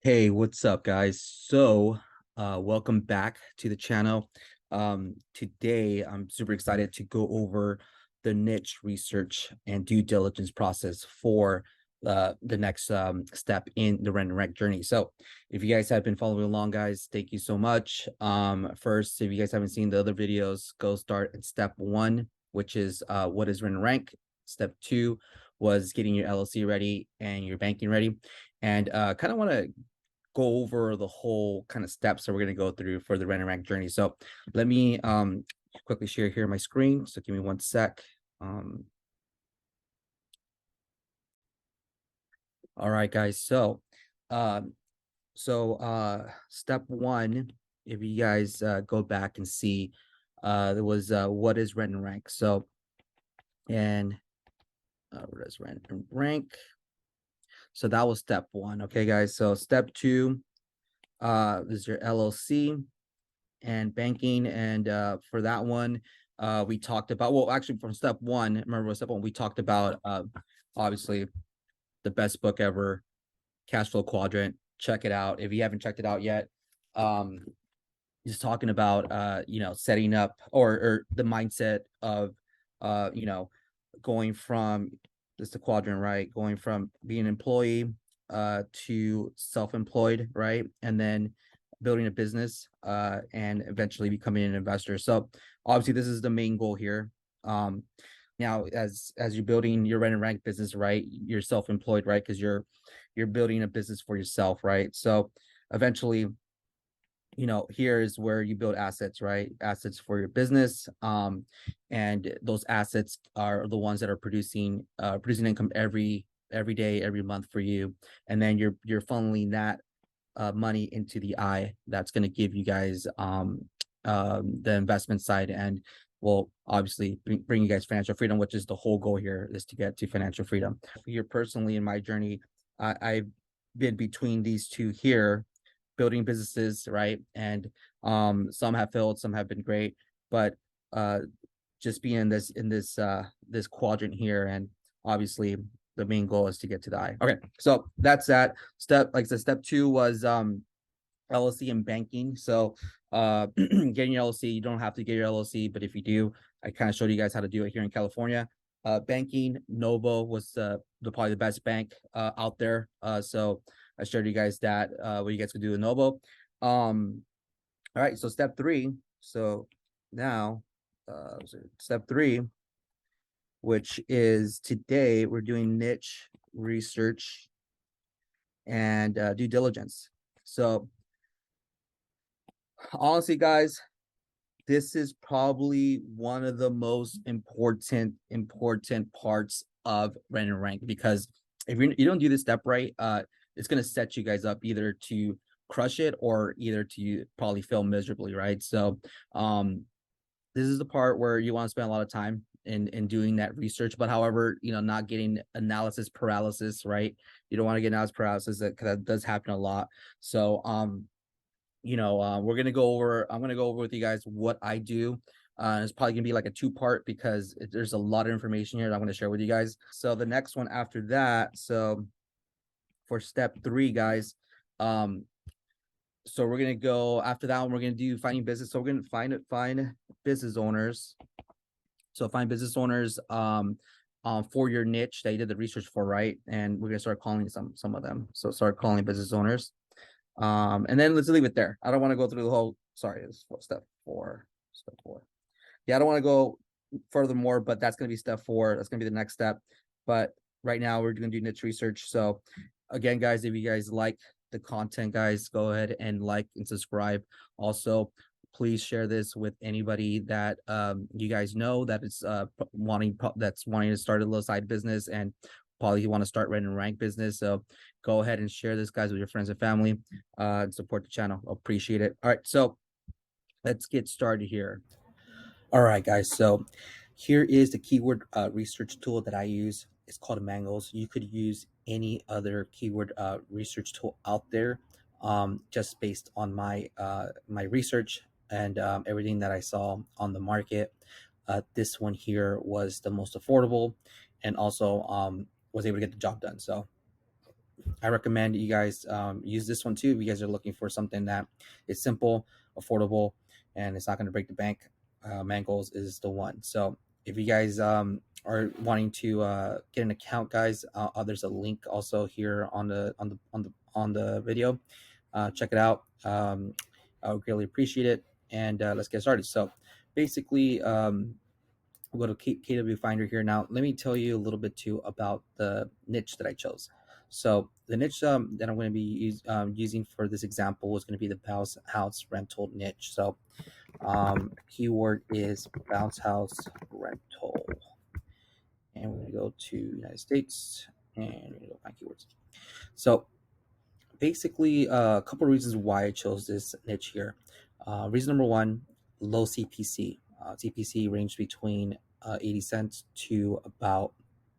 Hey, what's up, guys? Welcome back to the channel. Today, I'm super excited to go over the niche research and due diligence process for the next step in the rent and rank journey. So, if you guys have been following along, guys, thank you so much. First, if you guys haven't seen the other videos, go start at step one, which is what is rent and rank. Step two was getting your LLC ready and your banking ready. And kind of want to go over the whole kind of steps that we're going to go through for the rent and rank journey. So let me quickly share here my screen. So give me one sec. All right, guys. Step one, if you guys go back and see, there was what is rent and rank. And what is rent and rank? So that was step one. Okay, guys. So step two, is your LLC and banking. And for that one, we talked about, well, actually from step one, remember step one, we talked about obviously the best book ever, Cash Flow Quadrant. Check it out if you haven't checked it out yet. He's talking about setting up or the mindset of going from this the quadrant, right? Going from being an employee to self-employed, right? And then building a business and eventually becoming an investor. So obviously this is the main goal here. Now as you're building your rent and rank business, right? You're self-employed, right? Because you're building a business for yourself, right? So eventually, here is where you build assets, right? Assets for your business. And those assets are the ones that are producing income every day, every month for you. And then you're funneling that money into the I that's going to give you guys the investment side and will obviously bring you guys financial freedom, which is the whole goal here, is to get to financial freedom. Here personally in my journey, I've been between these two here, building businesses, right? And some have failed, some have been great, but just being in this quadrant here, and obviously the main goal is to get to the I. Okay, so that's that step. Like I said, step two was LLC and banking. So getting your LLC, you don't have to get your LLC, but if you do, I kind of showed you guys how to do it here in California. Banking, Novo was probably the best bank out there. So I showed you guys that what you guys could do with Novo. All right, so step three. So now step three, which is today, we're doing niche research and due diligence. So honestly, guys, this is probably one of the most important parts of rent and rank, because if you don't do this step right, it's going to set you guys up either to crush it or either to probably fail miserably, right? So this is the part where you want to spend a lot of time in doing that research, but however, not getting analysis paralysis, right? You don't want to get analysis paralysis, that does happen a lot. So we're gonna go over. I'm gonna go over with you guys what I do. It's probably gonna be like a two-part because there's a lot of information here that I'm gonna share with you guys. So the next one after that. So for step three, guys, so we're gonna go after that one. We're gonna do finding business. So we're gonna find business owners. So find business owners for your niche that you did the research for, right? And we're gonna start calling some of them. So start calling business owners. And then let's leave it there. I don't want to go through the whole, sorry, it's step four. Yeah, I don't want to go furthermore, but that's going to be step four. That's going to be the next step. But right now we're going to do niche research. So again, guys, if you guys like the content, guys, go ahead and like and subscribe. Also, please share this with anybody that you guys know that is wanting to start a little side business and probably you want to start rent and rank business. So go ahead and share this, guys, with your friends and family and support the channel. Appreciate it. All right, so let's get started here. All right, guys, so here is the keyword research tool that I use. It's called Mangles. You could use any other keyword research tool out there, just based on my my research and everything that I saw on the market. This one here was the most affordable and also was able to get the job done. So I recommend you guys use this one too if you guys are looking for something that is simple, affordable, and it's not going to break the bank. Mangles is the one. So if you guys are wanting to get an account, guys, there's a link also here on the video. Check it out. I would greatly appreciate it. And let's get started. So basically, we'll go to KW Finder here. Now, let me tell you a little bit too about the niche that I chose. So the niche that I'm going to be using for this example is going to be the bounce house rental niche. So keyword is bounce house rental, and we're going to go to United States and we're going to go find keywords. So basically, a couple of reasons why I chose this niche here. Reason number one, low CPC. CPC ranged between 80 cents to about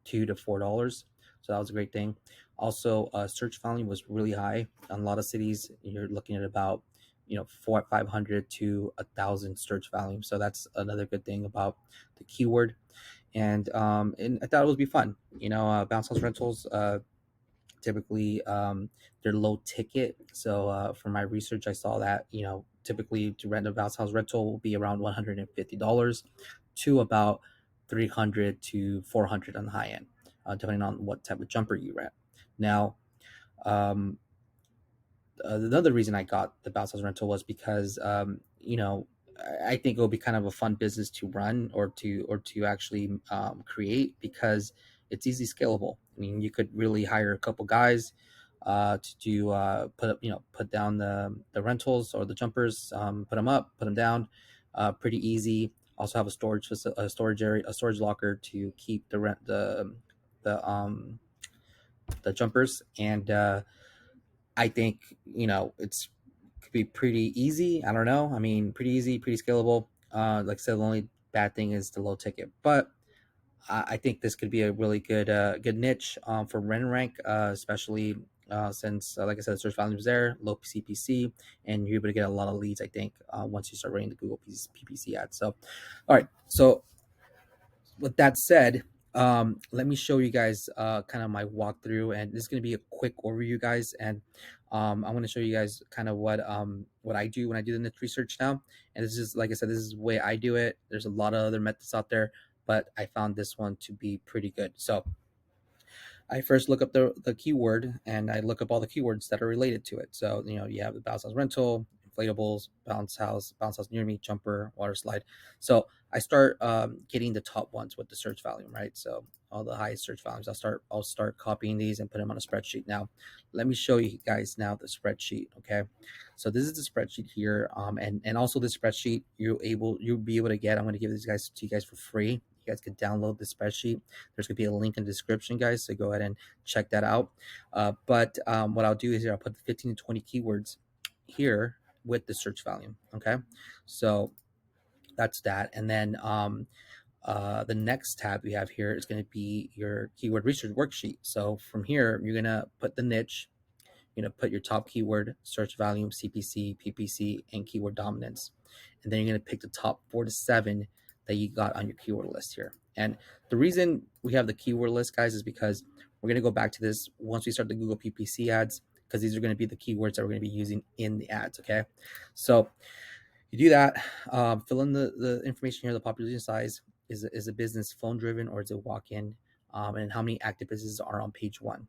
$2 to $4. So that was a great thing. Also, search volume was really high. In a lot of cities, you're looking at about 500 to 1,000 search volume. So that's another good thing about the keyword. And I thought it would be fun. Bounce house rentals. Typically they're low ticket. So from my research, I saw that typically to rent a bounce house rental will be around $150 to about 300 to 400 on the high end, depending on what type of jumper you rent. Now, um, another reason I got the bounce house rental was because I think it'll be kind of a fun business to run or to actually create, because it's easy scalable. I mean, you could really hire a couple guys to do put up put down the rentals or the jumpers, put them up, put them down, pretty easy. Also have a storage area, a storage locker to keep the the jumpers. And I think it's could be pretty easy. I don't know. I mean, pretty easy, pretty scalable. Like I said, the only bad thing is the low ticket, but I think this could be a really good niche for rent and rank, especially since, like I said, the search volume is there, low CPC, and you're able to get a lot of leads. I think once you start running the Google PPC ads. So, all right. So with that said, let me show you guys kind of my walkthrough, and this is going to be a quick overview, guys. And I'm going to show you guys kind of what I do when I do the niche research now. And this is, like I said, this is the way I do it. There's a lot of other methods out there, but I found this one to be pretty good. So I first look up the keyword, and I look up all the keywords that are related to it. So, you have the bounce house rental, inflatables, bounce house near me, jumper, water slide. So I start getting the top ones with the search volume, right? So all the highest search volumes, I'll start copying these and put them on a spreadsheet. Now, let me show you guys now the spreadsheet. Okay. So this is the spreadsheet here. And also this spreadsheet you'll be able to get. I'm going to give these guys to you guys for free. You guys can download the spreadsheet. There's going to be a link in the description, guys, so go ahead and check that out. But what I'll do is I'll put 15 to 20 keywords here with the search volume. Okay, so that's that. And then the next tab we have here is going to be your keyword research worksheet. So from here, you're going to put the niche, put your top keyword, search volume, CPC, PPC, and keyword dominance. And then you're going to pick the top 4 to 7 that you got on your keyword list here. And the reason we have the keyword list, guys, is because we're going to go back to this once we start the Google PPC ads, because these are going to be the keywords that we're going to be using in the ads. Okay. So you do that, fill in the information here, the population size, is a business phone driven or is it walk in, and how many active businesses are on page one.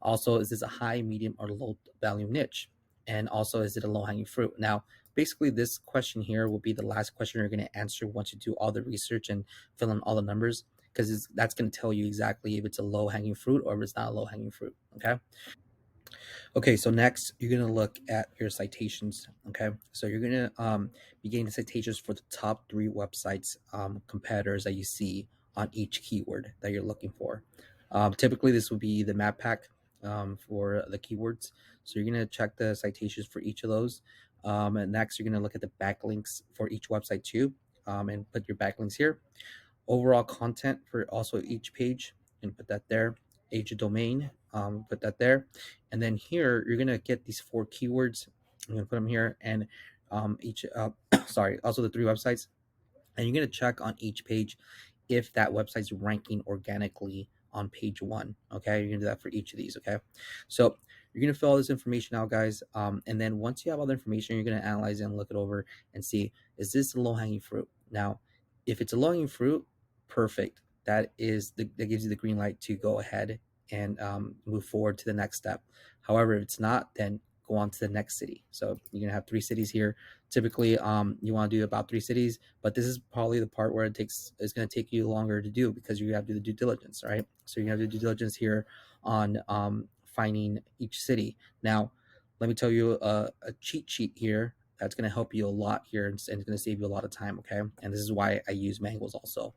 Also, is this a high, medium, or low value niche? And also, is it a low hanging fruit? Now, basically, this question here will be the last question you're going to answer once you do all the research and fill in all the numbers, because that's going to tell you exactly if it's a low hanging fruit or if it's not a low hanging fruit. Okay. Okay, so next you're gonna look at your citations. Okay, so you're gonna be getting the citations for the top 3 websites, competitors that you see on each keyword that you're looking for. Typically, this would be the map pack for the keywords. So you're gonna check the citations for each of those, and next you're gonna look at the backlinks for each website too, and put your backlinks here. Overall content for also each page, and put that there. Age of domain, put that there. And then here you're gonna get these 4 keywords. I'm gonna put them here, and each sorry, also the 3 websites, and you're gonna check on each page if that website's ranking organically on page one. Okay, you're gonna do that for each of these. Okay, so you're gonna fill all this information out, guys. And then once you have all the information, you're gonna analyze it and look it over and see, is this a low hanging fruit? Now, if it's a low hanging fruit, perfect. That gives you the green light to go ahead and move forward to the next step. However, if it's not, then go on to the next city. So you're gonna have 3 cities here. Typically, you want to do about 3 cities, but this is probably the part where it's going to take you longer to do because you have to do the due diligence, right? So you're going to do due diligence here on finding each city. Now, let me tell you a cheat sheet here that's going to help you a lot here, and it's going to save you a lot of time. Okay, and this is why I use Mangles also.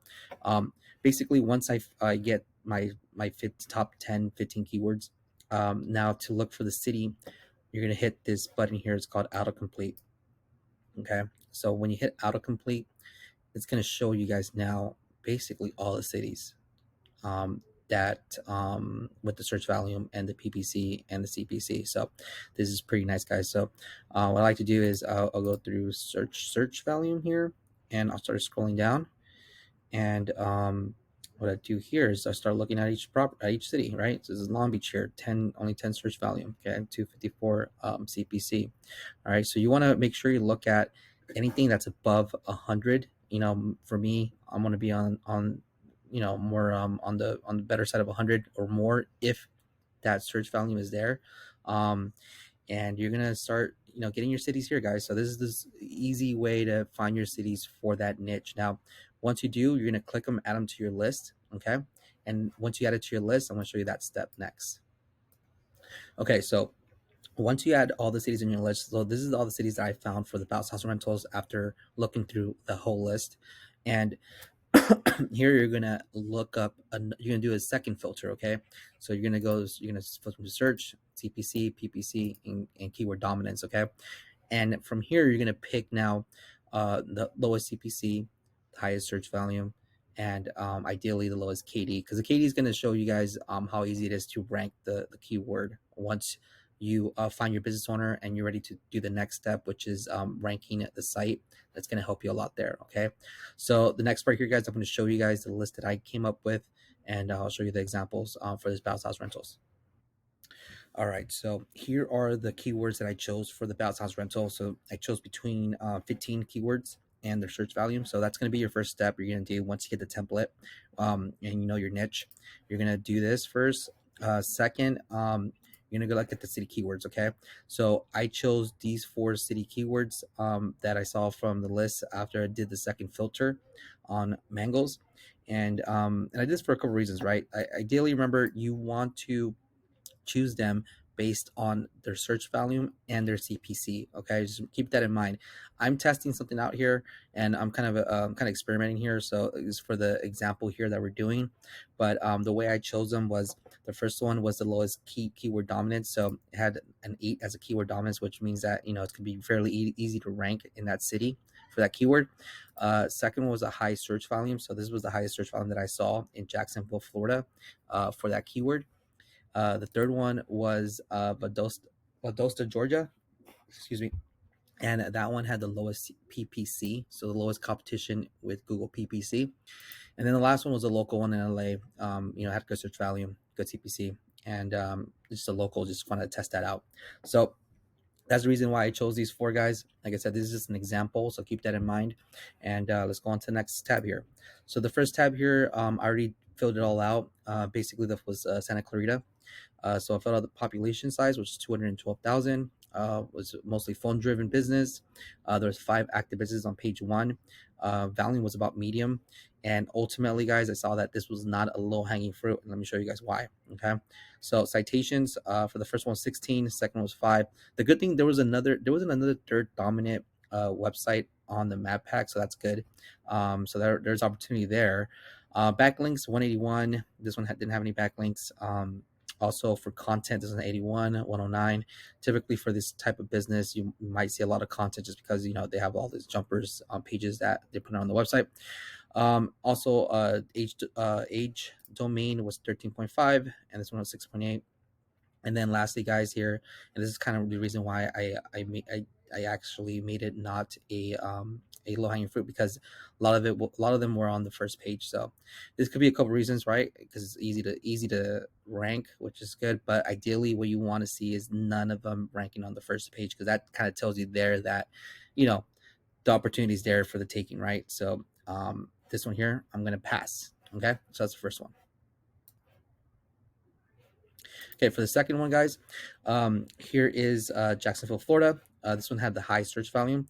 Basically, once I get my top 10, 15 keywords, now to look for the city, you're going to hit this button here. It's called autocomplete. Okay, so when you hit autocomplete, it's going to show you guys now basically all the cities that with the search volume and the PPC and the CPC. So this is pretty nice, guys. So what I like to do is I'll go through search volume here, and I'll start scrolling down. And what I do here is I start looking at each city, right? So this is Long Beach here, only 10 search volume, okay, 254 CPC. All right, so you want to make sure you look at anything that's above 100. For me, I'm going to be on more on the better side of 100 or more if that search volume is there. And you're gonna start getting your cities here, guys. So this is this easy way to find your cities for that niche. Now once you do, you're gonna click them, add them to your list. Okay, and once you add it to your list, I'm gonna show you that step next. Okay, so once you add all the cities in your list, so this is all the cities that I found for the bounce house rentals after looking through the whole list. And here you're gonna look up you're gonna do a second filter. Okay, so you're gonna filter to search CPC, PPC, and keyword dominance. Okay, and from here you're gonna pick now the lowest CPC, highest search volume, and ideally the lowest KD, because the KD is going to show you guys how easy it is to rank the keyword once you find your business owner and you're ready to do the next step, which is ranking the site. That's going to help you a lot there. Okay, so the next part here, guys, I'm going to show you guys the list that I came up with, and I'll show you the examples for this bounce house rentals. All right, so here are the keywords that I chose for the bounce house rental. So I chose between 15 keywords and their search volume. So that's going to be your first step you're going to do once you get the template and you know your niche. You're going to do this first. Second, you're going to go look at the city keywords. Okay, so I chose these 4 city keywords that I saw from the list after I did the second filter on Mangles. And I did this for a couple reasons, right? Ideally, remember, you want to choose them based on their search volume and their CPC. Okay, just keep that in mind. I'm testing something out here, and I'm kind of experimenting here. So it's for the example here that we're doing, but the way I chose them was the first one was the lowest keyword dominance. So it had an 8 as a keyword dominance, which means that it's going to be fairly easy to rank in that city for that keyword. Second was a high search volume. So this was the highest search volume that I saw in Jacksonville, Florida, for that keyword. The third one was Valdosta, Georgia. Excuse me. And that one had the lowest PPC, so the lowest competition with Google PPC. And then the last one was a local one in LA. Had good search volume, good CPC, and just a local. Just wanted to test that out. So that's the reason why I chose these 4 guys. Like I said, this is just an example, so keep that in mind. And let's go on to the next tab here. So the first tab here, I already filled it all out. Basically, that was Santa Clarita. So I filled out the population size, which is 212,000. Was mostly phone-driven business. There's 5 active businesses on page 1. Volume was about medium. And ultimately, guys, I saw that this was not a low-hanging fruit. And let me show you guys why. Okay. So citations for the first one was 16, the second one was 5. The good thing, there wasn't another third dominant website on the map pack, so that's good. So there's opportunity there. Backlinks 181. This one didn't have any backlinks. Also for content, this is an 81, 109. Typically for this type of business, you might see a lot of content just because they have all these jumpers on pages that they put on the website. Also, age domain was 13.5, and this one was 6.8. And then lastly, guys, here, and this is kind of the reason why I I actually made it not a low hanging fruit, because a lot of them were on the first page. So this could be a couple reasons, right? Because it's easy to rank, which is good. But ideally, what you want to see is none of them ranking on the first page, because that kind of tells you there that, you know, the opportunity is there for the taking, right? So this one here, I'm gonna pass. Okay, so that's the first one. Okay, for the second one, guys, here is Jacksonville, Florida. This one had the high search volume,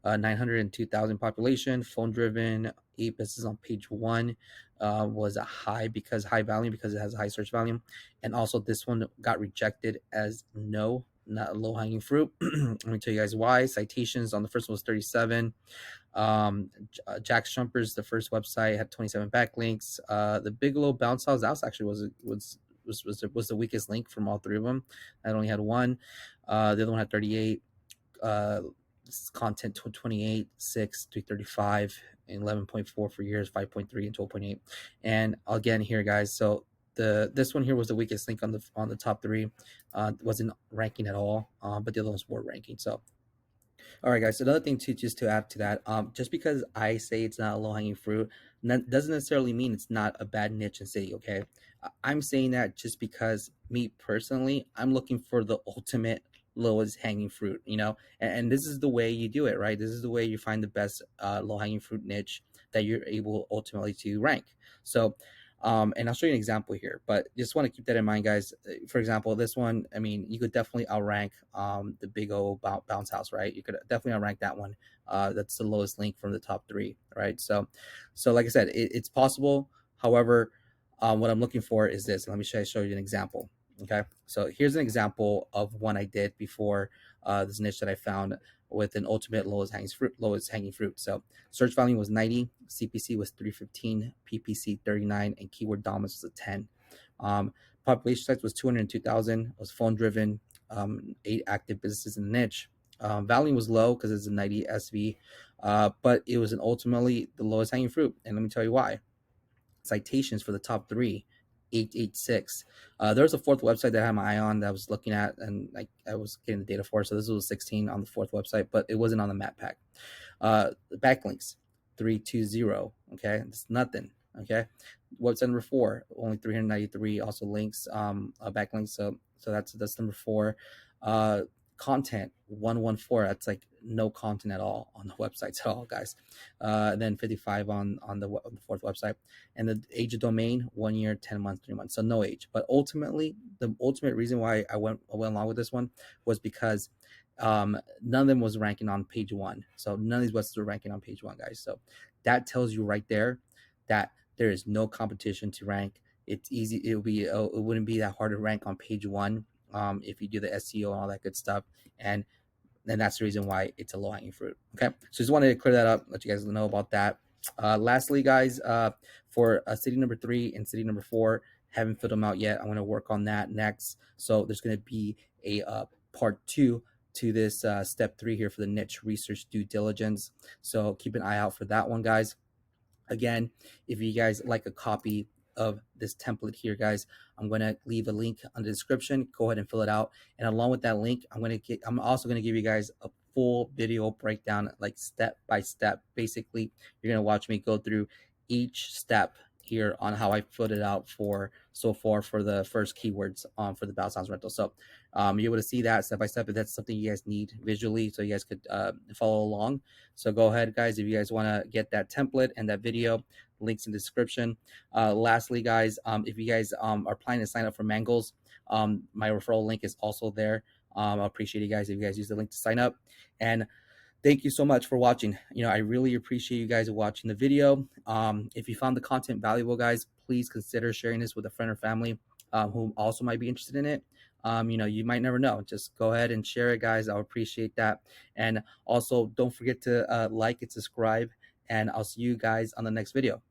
902,000 population, phone driven, 8 businesses on page one. Was a high volume, because it has a high search volume, and also this one got rejected as no, not low hanging fruit. Let me tell you guys why. Citations on the first one was 37. Jack's Jumpers, the first website, had 27 backlinks. The Bigelow Bounce House, that was actually was the weakest link from all three of them. That only had one. The other one had 38. Content 28, 6, 335, and 11.4 for years, 5.3 and 12.8. And again here, guys, so this one here was the weakest link on the top three. Wasn't ranking at all, but the other ones were ranking. So all right, guys. So another thing to just to add to that, just because I say it's not a low hanging fruit, doesn't necessarily mean it's not a bad niche and city. Okay, I'm saying that just because me personally, I'm looking for the ultimate lowest hanging fruit. You know, and this is the way you do it, right? This is the way you find the best low hanging fruit niche that you're able ultimately to rank. So and I'll show you an example here, but just want to keep that in mind, guys. For example, this one, I mean, you could definitely outrank the big old bounce house, right? You could definitely outrank that one. That's the lowest link from the top three, right? So like I said, it's possible. However, what I'm looking for is this. Let me show you an example. Okay, so here's an example of one I did before this niche that I found with an ultimate lowest hanging fruit. So search volume was 90, CPC was 315, PPC 39, and keyword dominance was a 10. Population size was 202,000. Was phone driven. 8 active businesses in the niche. Volume was low because it's a 90 SV, but it was ultimately the lowest hanging fruit. And let me tell you why. Citations for the top three, 886. There's a fourth website that I had my eye on that I was looking at, and I was getting the data for. So this was 16 on the fourth website, but it wasn't on the map pack. Backlinks, 320. Okay, it's nothing. Okay, website number 4, only 393. Also links, backlinks. So that's number 4. Content 114. That's like no content at all on the websites at all, guys. And then 55 on the fourth website, and the age of domain 1 year, 10 months, 3 months. So no age. But ultimately, the ultimate reason why I went along with this one was because none of them was ranking on page one. So none of these websites were ranking on page one, guys. So that tells you right there that there is no competition to rank. It's easy. It wouldn't be that hard to rank on page one if you do the SEO and all that good stuff. And that's the reason why it's a low hanging fruit. Okay, so just wanted to clear that up, let you guys know about that. Lastly, guys, for city number 3 and city number 4, haven't filled them out yet. I'm going to work on that next. So there's going to be a part 2 to this step 3 here for the niche research due diligence. So keep an eye out for that one, guys. Again, if you guys like a copy of this template here, guys, I'm going to leave a link on the description. Go ahead and fill it out. And along with that link, I'm also going to give you guys a full video breakdown, like step by step. Basically, you're going to watch me go through each step here on how I filled it out for so far for the first keywords for the Bounce House rental. So you're able to see that step by step if that's something you guys need visually, so you guys could follow along. So go ahead, guys, if you guys want to get that template and that video, links in the description. Lastly, guys, if you guys are planning to sign up for Mangles, my referral link is also there. I appreciate you guys if you guys use the link to sign up. And thank you so much for watching. I really appreciate you guys watching the video. If you found the content valuable, guys, please consider sharing this with a friend or family who also might be interested in it. You might never know. Just go ahead and share it, guys. I'll appreciate that. And also, don't forget to like and subscribe. And I'll see you guys on the next video.